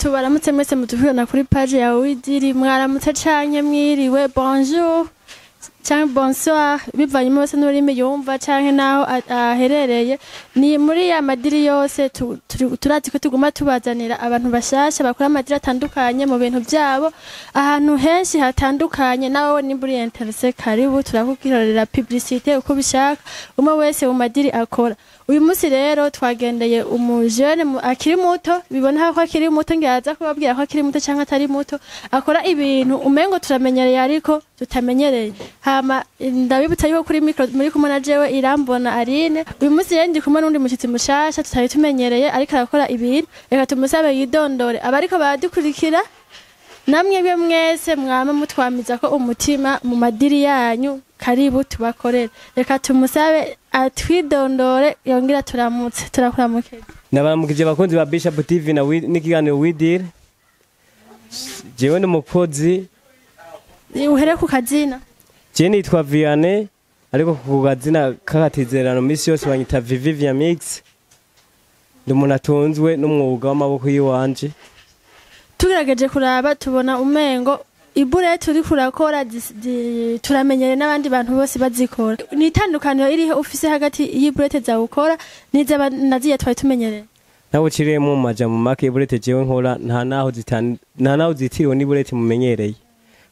tubaramutse mwese mutukwirana kuri page ya Widiri mwaramutse canke mwiriwe bonjour canke bonsoir bivanye mwese n'ururimi yumva canke naho aherereye ni muri ya madiri yose turazi ko tuguma tubazanira abantu bashasha bakora amadiri atandukanye mu bintu byabo ahantu henshi hatandukanye nawe ni muri interesse karibu turakukirorera publicité uko bishaka umwe wese mu madiri akora uyu munsi rero twagendeye umujene akiri muto bibona ko akiri muto ngiyaza kubabwira ko akiri muto canke atari muto akora ibintu umengo turamenyereye ariko tutamenyereye hama ndabibutsa yuko kuri micro muri kumwe na jewe Irambona Aline uyu munsi rero ndi kumwe n'undi mushitsi mushasha tutari tumenyereye ariko arakora ibintu reka tumusabe yidondore abariko baradukurikira namwe bwe mwese mwama mutwamiza ko umutima mu madiri yanyu karibu tubakorera reka tumusabe atwidondore yongera turamutse turakuramukije nabaramukije abakunzi ba Bishop TV na n'ikiganiro Widiri jewe n'umukozi uhere ku kazina je nitwa Vianney ariko ku kazina kakatizerano misi yose banyita Vivi Mix ndi umuntu atunzwe n'umwuga w'amaboko yiwanje tugerageje kuraba tubona umengo iburete uri kurakora turamenyere n'abandi bantu bose bazikora ni itandukaniro irihe ufise hagati y'iburete za ukora n'izaba naziye twari tumenyereye nawe ciriye mu maja mu make iburete jewe nkora nta naho zitiriwe n'iburete mumenyereye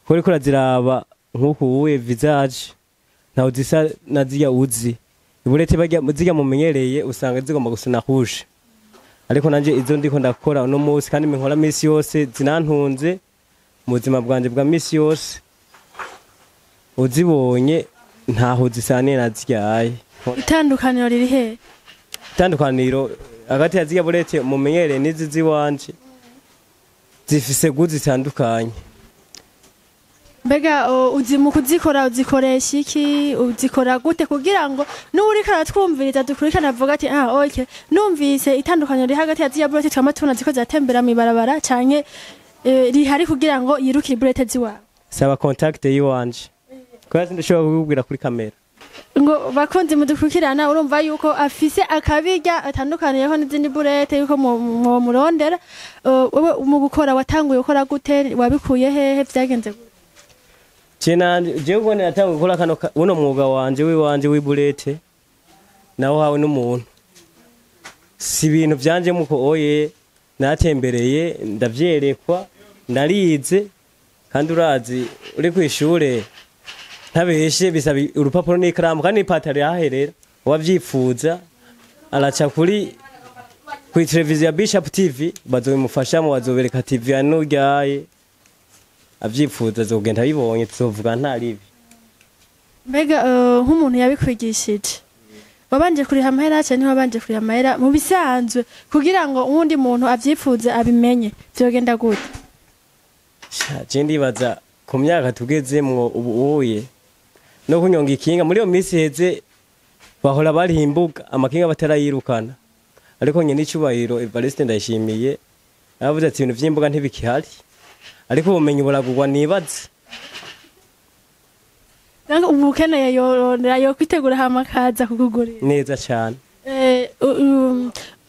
kuri kora ziraba nk'uko uwe visage naho zisa naziya uzi iburete zijya mumenyereye usanga zigomba gusuna rouge ariko nanje izo ndiko ndakora uno munsi kandi nkora misi yose zinantunze mu buzima bwanje bwa misi yose uzibonye ntaho zisane nazyaye itandukaniro riri he itandukaniro hagati ya ziya burete mumenyereye n'izi ziwanje zifise guzi zitandukanye mbega uzi mu kuzikora uzikoresha iki uzikora gute kugira ngo n'uri karatwumviriza dukurikana avuga ati okay numvise itandukaniro riri hagati ya ziya burete twama tubona ziko zatembera mu ibarabara canke rihari kugira ngo yirukire burete ziwawe saba contact yiwanje kwazi ndashobora kukubwira kuri kamera ngo bakonze mudukurikirana urumva yuko afise akabirya atandukaniyeho n'izindi burete yuko mu murondera wewe mu gukora watanguye gukora gute wabikuye hehe vyagenze gute je ubone natanguye gukora kano uno mwuga wanje w'iburete naho hawe n'umuntu si ibintu vyanje muko oye natembereye ndavyerekwa ndarize kandi urazi uri kwishure ntabeshe bisaba urupapuro n'ikaramu kandi ipataro yaherera wavyifuza araca kuri televiziyo ya Bishop TV bazobimufasha mu bazobereka TV yanuryaye avyifuza azogenda bibonye tuzovuga nta ribi mbega nk'umuntu yabikwigishije wabanje kuri hamahera cyane wabanje kuri hamahera mu bisanzwe kugira ngo uwundi muntu avyifuze abimenye vyogenda gute je ndibaza ku myaka tugezemwo ubuye no kunyonga ikinga muri yo misi heze bahora bari imbuga amakinga batarayirukana ariko nye n'icubahiro Evariste ndayishimiye yavuze ati ibintu vy'imbuga ntibikihari ariko ubumenyi buragurwa nibaze nanga ubukeneye yo kwitegura hamakaza kugugurira neza cyane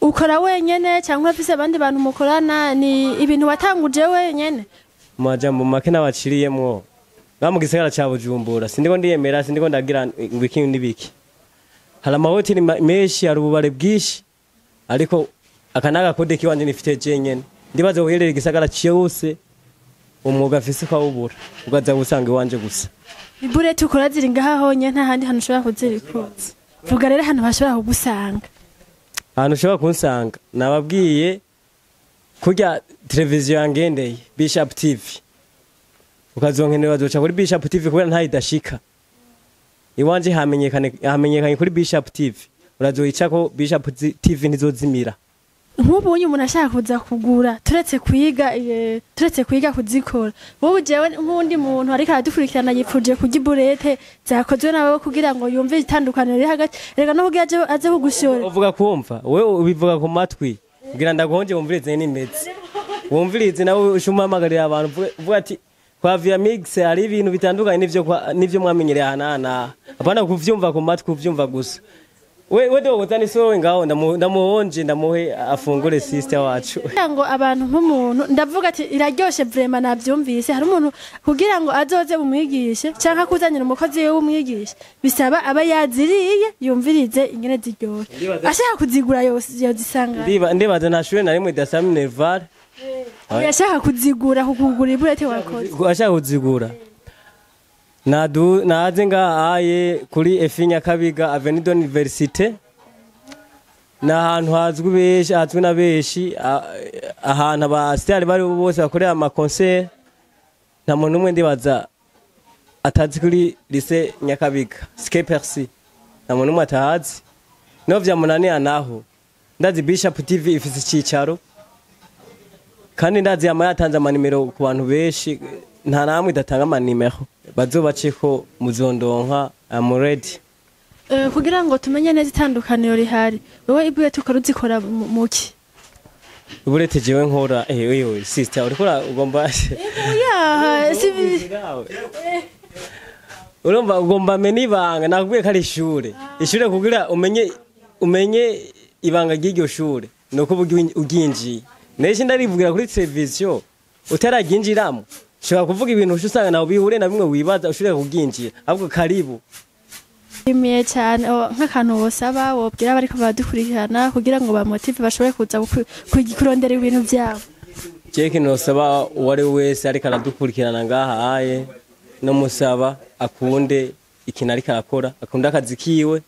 ukora wenyene cyangwa afise abandi bantu mukorana ni ibintu watanguje wenyene majambo make nabaciriyemwo mu gisagara ca Bujumbura sindiko ndiyemera sindiko ndagira ngwiki n'ibiki hari amahoteli menshi hari ububare bwishi ariko akanaga kode kiwanje nifite jenyene ndibaze uherere igisagara cyose umwuga afise kwawubura ugaza gusanga iwanje gusa iburete ukora ziri ngaha honye nta handi hantu ushobora kuzirikuza vuga rero hano bashobora kugusanga ahantu ushobora kunsanga nababwiye kurya televiziyo yangendeye Bishop TV ukazonkenera bazoca kuri Bishop TV kubera ntayidashika iwanje hamenyekanye kuri Bishop TV urazoyica ko Bishop TV ntizozimira nk'ubu umuntu ashaka kuza kugura turetse kwiga kuzikora wowe jewe nk'undi muntu ariko aradukurikirana yipfuje kurya iburete zakozwe nawe kugira ngo yumve itandukaniro riri hagati reka no kugira aze kugushora uvuga kumva wewe ubivuga ku matwi kugira ndagonje wumvirize n'imeze wumvirize nawe ushumamagarira abantu uvuga ati kwa Via Mix hari ibintu bitandukanye nivyo mwamenyereye hana apana kuvyumva ku matwi kuvyumva gusa we dogoza ni sowe ngaho ndamuhonje ndamuhe afungure sister wacu ngo abantu nk'umuntu ndavuga ati iraryoshe vraiment navyumvise hari umuntu kugira ngo azoze bumwigishe canka kuzanira umukozi we umwigisha bisaba aba yaziriye yumvirize ingene ziryoshe ashaka kuzigura yose zisanga ndibaza ntashure na rimwe dasami nerval yashaka kuzigura kugura iburete wakoze ashaka kuzigura naze ngahaye kuri Efinya Kabiga Avenue de l'Université n'ahantu hazwi na beshi ahantu abasitari bari bose bakorera ama concert nta muntu umwe ndibaza atazi kuri lycée Nyakabiga Ske Percy nta muntu umwe atahazi no vyamunaniye naho ndazi Bishop TV ifise icicaro kandi ndazi yama yatanze amanimero ku bantu beshi nta namwe idatanga amanimero bazobaceko muzondonka amuredi kugira ngo tumenye neza itandukaniro rihari wowe ibwiye tukaruzikora muki uburete jewe nkora wewe sister urikora ugomba urumva ugomba menibanga nakubwiye ko ari ishure kugira umenye ibanga ry'iryo shure nuko uginjiye neje ndarivugira kuri televiziyo utaraginjiramo shobora kuvuga ibintu usanga nawe bihure na bimwe wibaza ushobora kuginjira ahubwo karibu imiye cyane nk'akantu wosaba wobwira bari ko badukurikirana kugira ngo bamotive bashobore kuza kurondera ibintu byabo Jeke nosaba uwari wese ariko aradukurikirana ngahaye no musaba akunde ikintu ariko arakora akunda akazi kiwe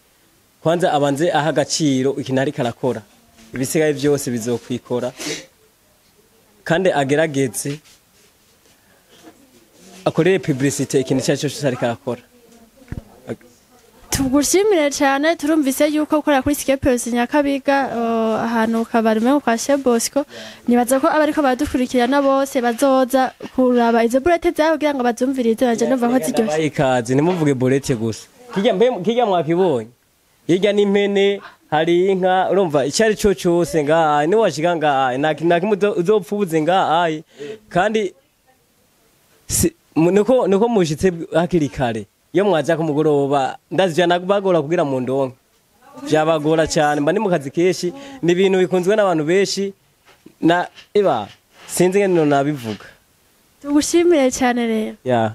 kwanza abanze aha agaciro ikintu ariko arakora ibisigaye byose bizokwikora kandi agerageze akorere publicité ikintu cyacu cyose ariko arakora tugushimire cyane turumvise yuko ukora kuri Ske Percy Nyakabiga ahantu kabarime kwa Shebosco nibaza ko abariko badukurikirana bose bazoza kuraba izo bulete zawe kugira ngo bazumvirize baje numva ko ziryoshe bayikazi nimuvuge bulete gusa kijya mwakibonye hirya n'impene hari inka urumva icyari cyo cyose ngaha ni washika ngaha nakimwe uzopfubuze ngaha kandi nuko mushitse hakiri kare iyo mwaza ku mugoroba ndazijana bagora kugira mu ndonke byabagora cyane mba ni mu kazi keshi ni ibintu bikunzwe n'abantu beshi na sinzi ngene nabivuga tugushimire cyane rero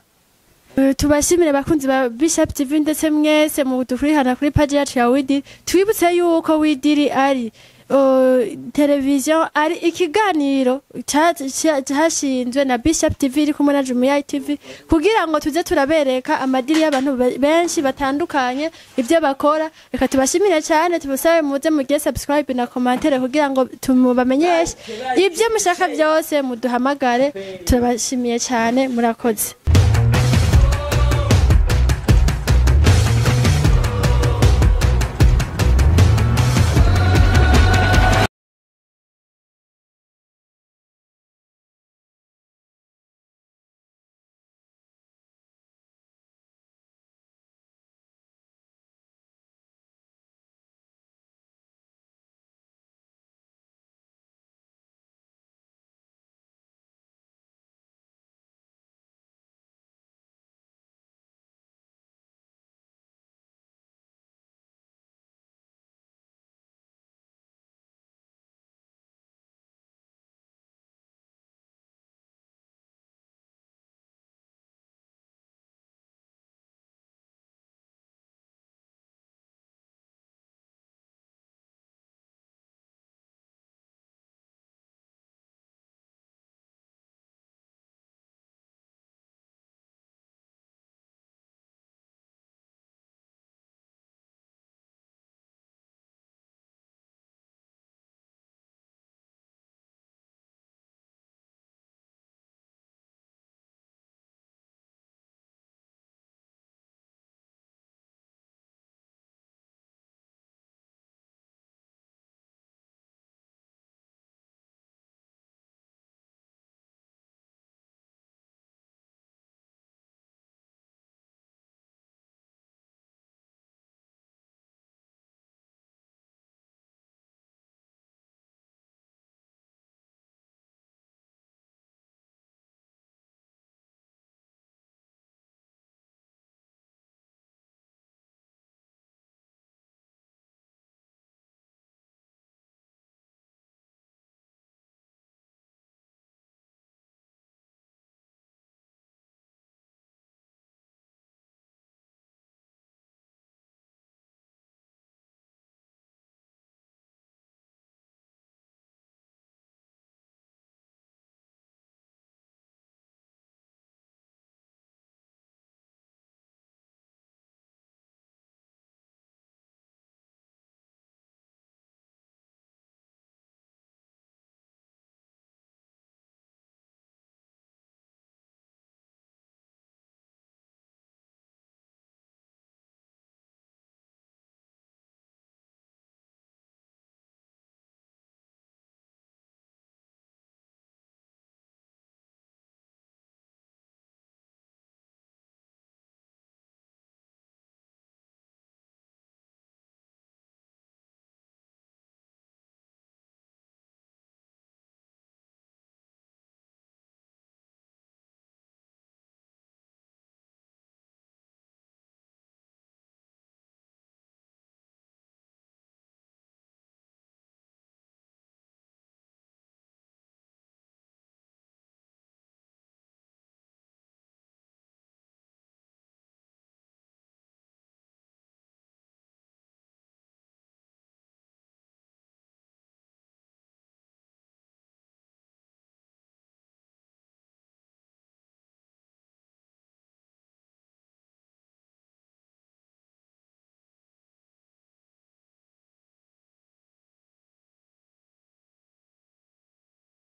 tubashimire bakunzi ba Bishop TV ndetse mwese mu dukurikirana kuri page yacu ya Widiri twibutse yuko Widiri ari televiziyo ari ikiganiro cyashinzwe na Bishop TV iri kumwe na Jumia TV kugira ngo tuze turabereka amadiri y'abantu benshi batandukanye ibyo bakora reka tubashimire cyane tubusabe muze mugiye subscribe na commentaire kugira ngo tumubamenyeshe ibyo mushaka byose muduhamagare turabashimiye cyane murakoze